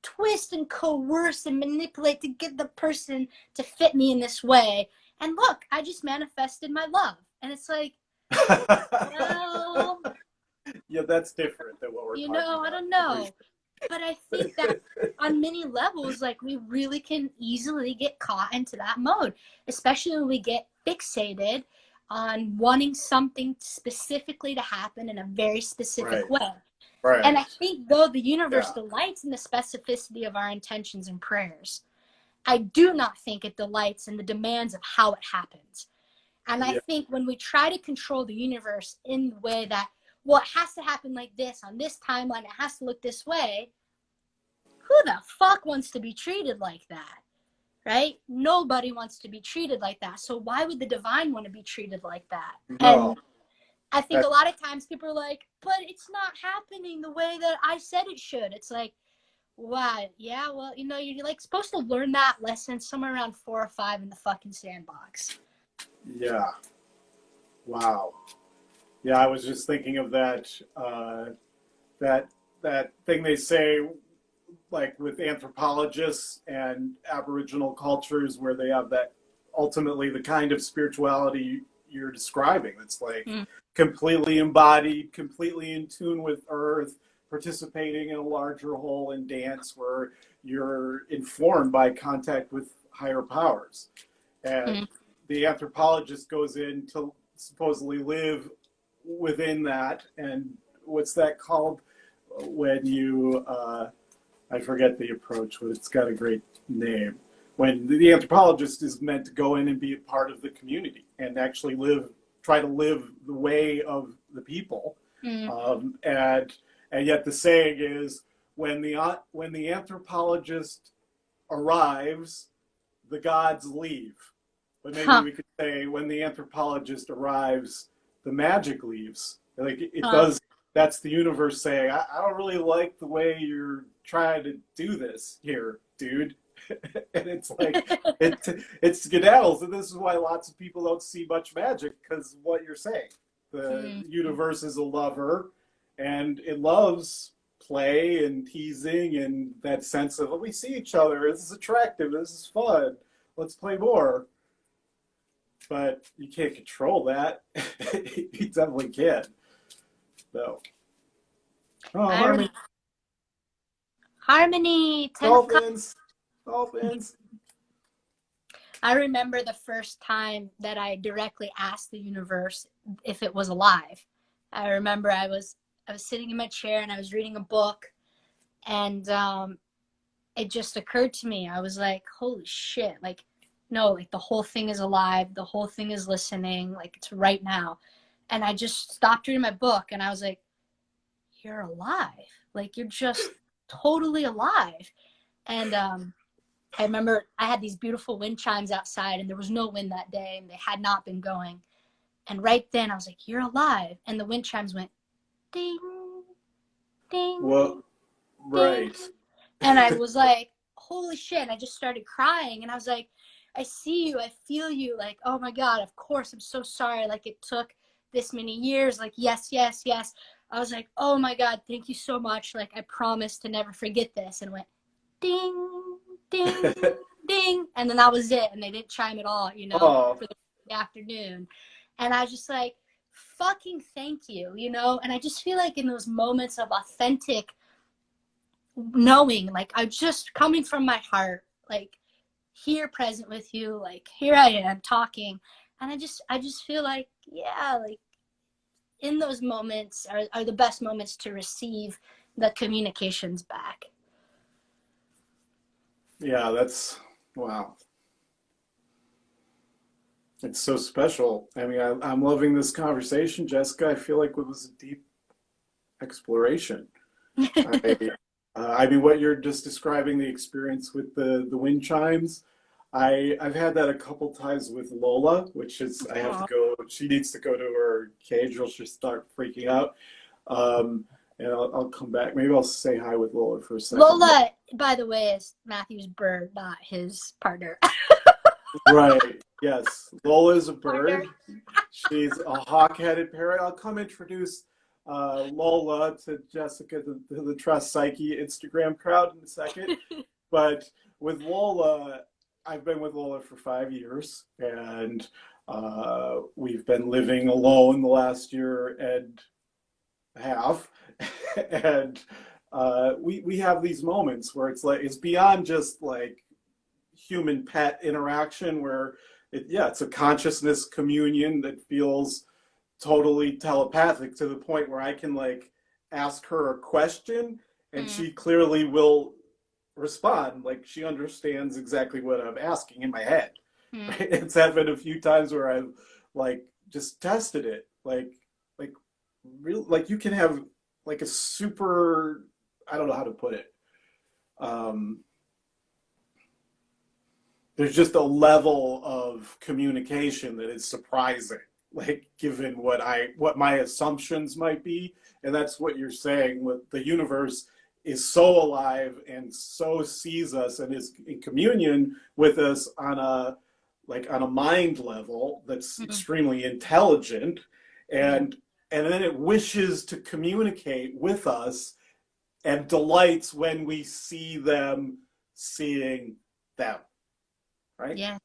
twist and coerce and manipulate to get the person to fit me in this way. And look, I just manifested my love. And it's like, well, yeah, that's different than what we're talking about. I don't know. But I think that on many levels, like, we really can easily get caught into that mode, especially when we get fixated on wanting something specifically to happen in a very specific way. Right. And I think, though, the universe delights in the specificity of our intentions and prayers, I do not think it delights in the demands of how it happens. And I think when we try to control the universe in the way that, well, it has to happen like this on this timeline, it has to look this way, who the fuck wants to be treated like that? Right? Nobody wants to be treated like that. So why would the divine want to be treated like that? No. And I think a lot of times people are like, but it's not happening the way that I said it should. It's like, wow, yeah, well, you're like supposed to learn that lesson somewhere around 4 or 5 in the fucking sandbox. Yeah. Wow. Yeah, I was just thinking of that that thing they say, like with anthropologists and Aboriginal cultures, where they have that ultimately the kind of spirituality you're describing. It's like completely embodied, completely in tune with Earth, participating in a larger whole in dance, where you're informed by contact with higher powers. And the anthropologist goes in to supposedly live within that. And what's that called when you I forget the approach, but it's got a great name. When the anthropologist is meant to go in and be a part of the community and actually try to live the way of the people. And yet the saying is, when the anthropologist arrives, the gods leave. But maybe we could say, when the anthropologist arrives, the magic leaves. Like it does. That's the universe saying, I don't really like the way you're trying to do this here, dude. And it's like it's skedaddles, and this is why lots of people don't see much magic, because of what you're saying. The universe is a lover, and it loves play and teasing and that sense of, we see each other, this is attractive, this is fun, let's play more. But you can't control that. You definitely can. So, harmony. Harmony. Dolphins. I remember the first time that I directly asked the universe if it was alive. I remember I was sitting in my chair and I was reading a book, and it just occurred to me. I was like, holy shit, like, no, like the whole thing is alive. The whole thing is listening. Like, it's right now. And I just stopped reading my book and I was like, you're alive. Like, you're just totally alive. And I remember I had these beautiful wind chimes outside, and there was no wind that day, and they had not been going. And right then I was like, you're alive. And the wind chimes went ding, ding. Well, right. Ding. And I was like, holy shit. And I just started crying. And I was like, I see you. I feel you. Like, oh my God, of course. I'm so sorry. Like, it took this many years. Like, yes, yes, yes. I was like, oh my God, thank you so much. Like, I promise to never forget this. And it went ding, ding, ding. And then that was it. And they didn't chime at all, you know, for the afternoon. And I was just like, fucking thank you, you know? And I just feel like in those moments of authentic knowing, like, I'm just coming from my heart, like, here present with you, like, here I am talking. And I just feel like, yeah, like, in those moments are the best moments to receive the communications back. Yeah, that's, wow. It's so special. I mean, I'm loving this conversation, Jessica. I feel like it was a deep exploration. I mean, what you're just describing, the experience with the wind chimes, I've had that a couple times with Lola, which is, I have to go, she needs to go to her cage or she'll start freaking out. And I'll come back. Maybe I'll say hi with Lola for a second. Lola, by the way, is Matthew's bird, not his partner. Right. Yes. Lola is a bird. She's a hawk-headed parrot. I'll come introduce Lola to Jessica, the Trust Psyche Instagram crowd in a second. But with Lola, I've been with Lola for 5 years, and we've been living alone the last year and a half. And we have these moments where it's like, it's beyond just like human pet interaction, where it's a consciousness communion that feels totally telepathic, to the point where I can like ask her a question and she clearly will respond. Like, she understands exactly what I'm asking in my head. Right? It's happened a few times where I've like just tested it, like real, like you can have like a super, I don't know how to put it. There's just a level of communication that is surprising, like given what my assumptions might be. And that's what you're saying, with the universe is so alive and so sees us and is in communion with us on a mind level that's extremely intelligent, and then it wishes to communicate with us and delights when we see them seeing them. Right? Yeah.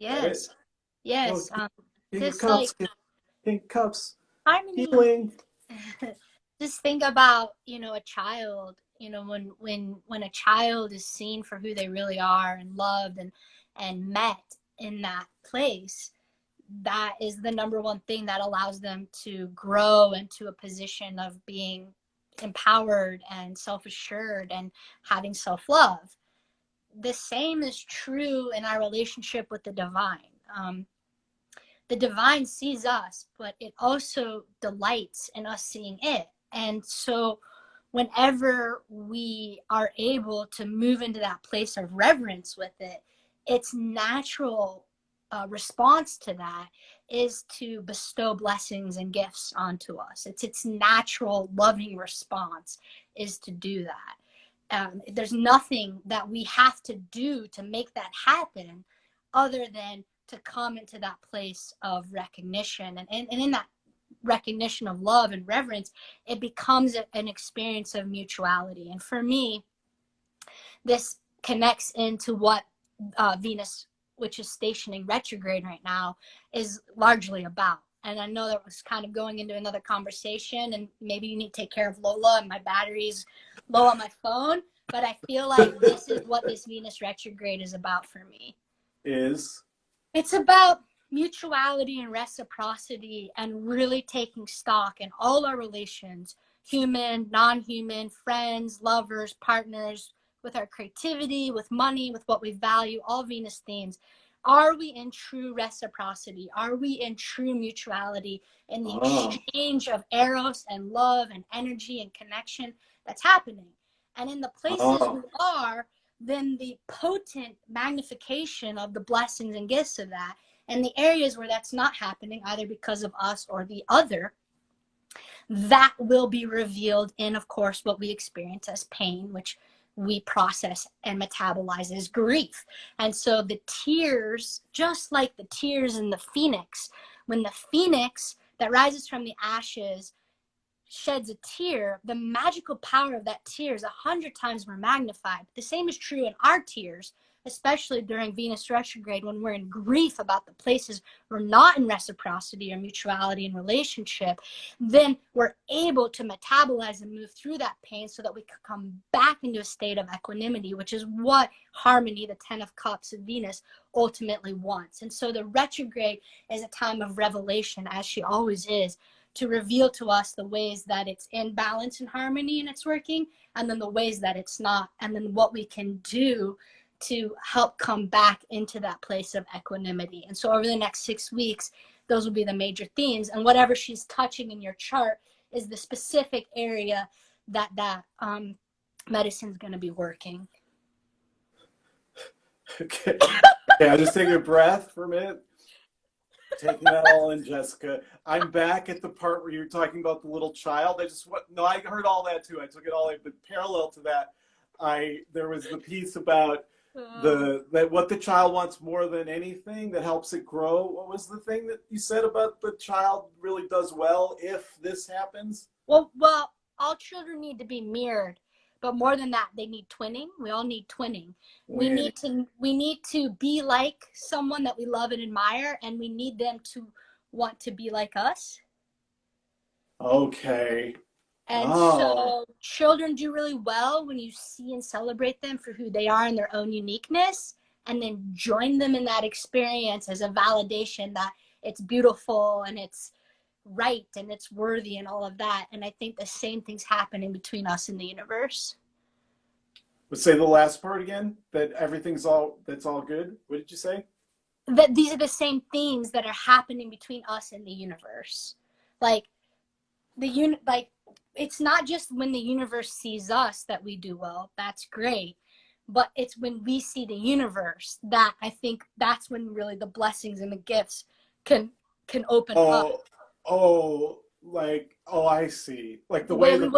Yes. Right? Yes. Oh, Just cups, like pink cups, harmony. healing. Just think about, you know, a child, you know, when a child is seen for who they really are and loved and met in that place, that is the number one thing that allows them to grow into a position of being empowered and self-assured and having self-love. The same is true in our relationship with the divine. The divine sees us, but it also delights in us seeing it. And so whenever we are able to move into that place of reverence with it, its natural response to that is to bestow blessings and gifts onto us. It's its natural loving response is to do that. There's nothing that we have to do to make that happen other than to come into that place of recognition. And in that recognition of love and reverence, it becomes an experience of mutuality. And for me, this connects into what Venus, which is stationing retrograde right now, is largely about. And I know that was kind of going into another conversation, and maybe you need to take care of Lola, and my battery's low on my phone, but I feel like this is what this Venus retrograde is about for me. It's about mutuality and reciprocity, and really taking stock in all our relations, human, non-human, friends, lovers, partners, with our creativity, with money, with what we value, all Venus themes. Are we in true reciprocity? Are we in true mutuality in the exchange of eros and love and energy and connection that's happening? And in the places we are, then the potent magnification of the blessings and gifts of that, and the areas where that's not happening, either because of us or the other, that will be revealed in, of course, what we experience as pain, which we process and metabolize as grief. And so the tears, just like the tears in the phoenix, when the phoenix that rises from the ashes sheds a tear, the magical power of that tear is 100 times more magnified. The same is true in our tears, especially during Venus retrograde, when we're in grief about the places we're not in reciprocity or mutuality and relationship. Then we're able to metabolize and move through that pain so that we can come back into a state of equanimity, which is what harmony, the 10 of cups of Venus, ultimately wants. And so the retrograde is a time of revelation, as she always is, to reveal to us the ways that it's in balance and harmony and it's working, and then the ways that it's not, and then what we can do to help come back into that place of equanimity. And so over the next 6 weeks, those will be the major themes. And whatever she's touching in your chart is the specific area that medicine's going to be working. Okay. Yeah, just take a breath for a minute. Taking that all in, Jessica. I'm back at the part where you're talking about the little child. I heard all that too. I took it all in, but parallel to that, there was the piece about what the child wants more than anything that helps it grow. What was the thing that you said about the child really does well if this happens? Well, all children need to be mirrored, but more than that, they need twinning. We all need twinning. We need to be like someone that we love and admire, and we need them to want to be like us. Okay. And so children do really well when you see and celebrate them for who they are in their own uniqueness, and then join them in that experience as a validation that it's beautiful and it's right and it's worthy and all of that. And I think the same thing's happening between us and the universe. Let's say the last part again, that that's all good. What did you say? That these are the same themes that are happening between us and the universe. Like it's not just when the universe sees us that we do well. That's great. But it's when we see the universe that I think that's when really the blessings and the gifts can open up. I see. Like the way the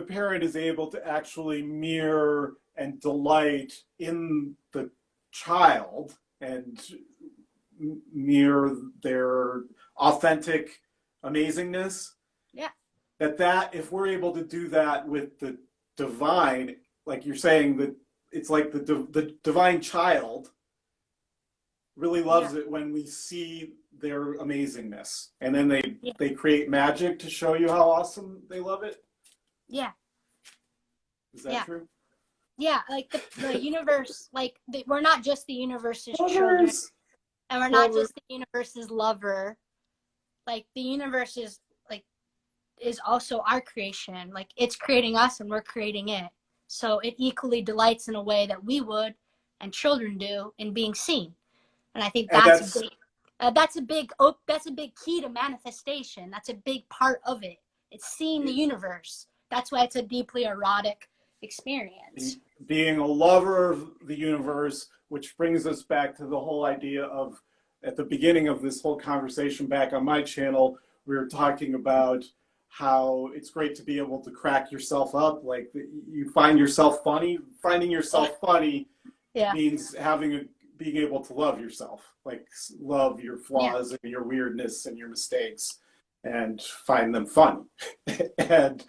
parent is able to actually mirror and delight in the child and mirror their authentic amazingness. Yeah. That if we're able to do that with the divine, like you're saying, that it's like the divine child really loves it when we see their amazingness, and then they create magic to show you how awesome they love it. Yeah. Is that true? Yeah, like the universe, we're not just the universe's children, and we're not just the universe's lover. Like the universe is also our creation. Like it's creating us and we're creating it. So it equally delights in a way that we would, and children do, in being seen. And I think that's a big key to manifestation. That's a big part of it. It's seeing the universe. That's why it's a deeply erotic experience. Being a lover of the universe, which brings us back to the whole idea of at the beginning of this whole conversation back on my channel, we were talking about how it's great to be able to crack yourself up. Like you find yourself funny. Finding yourself funny means being able to love yourself, like love your flaws and your weirdness and your mistakes, and find them fun. and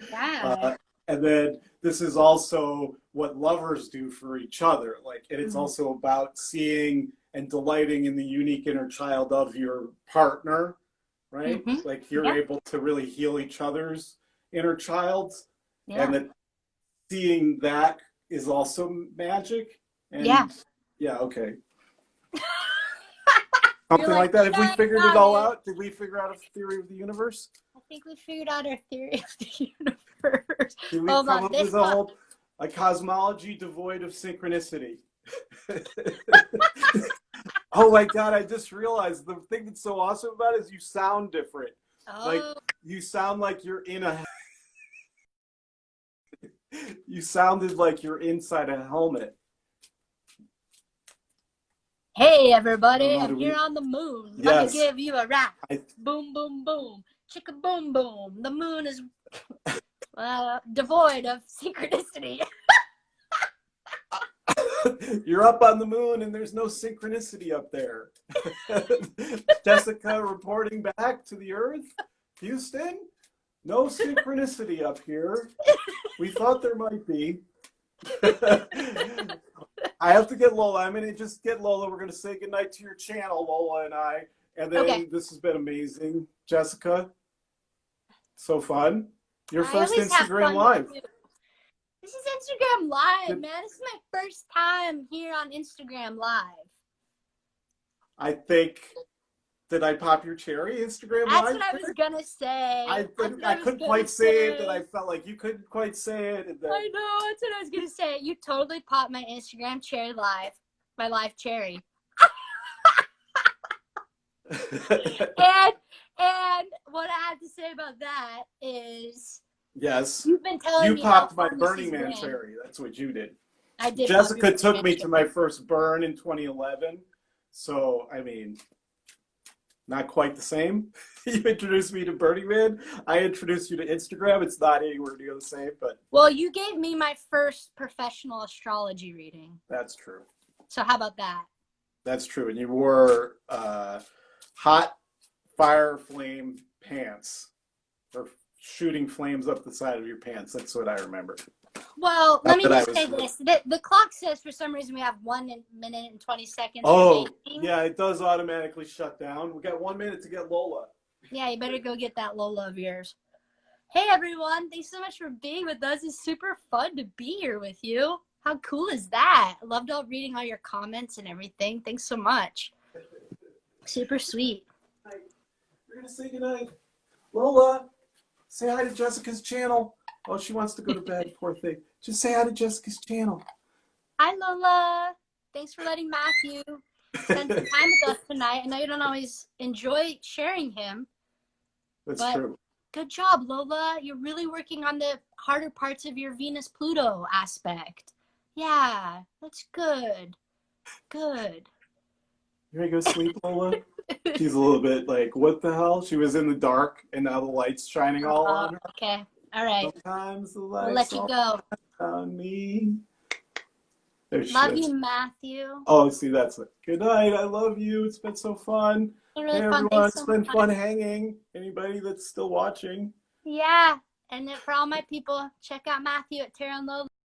then this is also what lovers do for each other. Like, and it's also about seeing and delighting in the unique inner child of your partner, right? Like you're able to really heal each other's inner childs, and that seeing that is also magic. And okay. Something like that. Have we figured it all out? Did we figure out a theory of the universe? I think we figured out our theory of the universe. Did we come up with a cosmology devoid of synchronicity? Oh my God, I just realized the thing that's so awesome about it is you sound different. Like you sound like you're in a you sounded like you're inside a helmet. Hey everybody, I'm here on the moon. Let me give you a rap. Boom, boom, boom. Chicka boom, boom. The moon is devoid of synchronicity. You're up on the moon and there's no synchronicity up there. Jessica reporting back to the Earth. Houston, no synchronicity up here. We thought there might be. I have to get Lola. I'm going to just get Lola. We're going to say goodnight to your channel, Lola and I. And then this has been amazing. Jessica, so fun. Your first Instagram Live. This is Instagram Live, man. This is my first time here on Instagram Live. I think, did I pop your cherry Instagram Live? That's what I was going to say. I couldn't quite say it, and I felt like you couldn't quite say it. And then... I know, that's what I was going to say. You totally popped my Instagram cherry live, my live cherry. and what I have to say about that is... Yes. You've been telling me you popped my Burning Man cherry. That's what you did. I did. Jessica took me to my first burn in 2011. So, I mean, not quite the same. You introduced me to Burning Man. I introduced you to Instagram. It's not anywhere near the same, but... Well, you gave me my first professional astrology reading. That's true. So how about that? That's true. And you wore hot fire flame pants. Or shooting flames up the side of your pants. That's what I remember. Well, let me just say this. The clock says for some reason we have 1 minute and 20 seconds. Oh, yeah, it does automatically shut down. We got 1 minute to get Lola. Yeah, you better go get that Lola of yours. Hey, everyone. Thanks so much for being with us. It's super fun to be here with you. How cool is that? I loved reading all your comments and everything. Thanks so much. Super sweet. We're going to say goodnight. Lola, say hi to Jessica's channel. Oh, she wants to go to bed, poor thing. Just say hi to Jessica's channel. Hi, Lola. Thanks for letting Matthew spend some time with us tonight. I know you don't always enjoy sharing him. That's true. Good job, Lola. You're really working on the harder parts of your Venus-Pluto aspect. Yeah, that's good. Good. You ready to go sleep, Lola? She's a little bit like, what the hell? She was in the dark, and now the light's shining all on her. Okay. All right. Sometimes the light's We'll let you go. On me. There she Love is. you, Matthew. Oh, see, that's it. Good night. I love you. It's been so fun. Really hey, fun. everyone. It's been fun hanging. Anybody that's still watching. Yeah. And then for all my people, check out Matthew at Tara and Lola.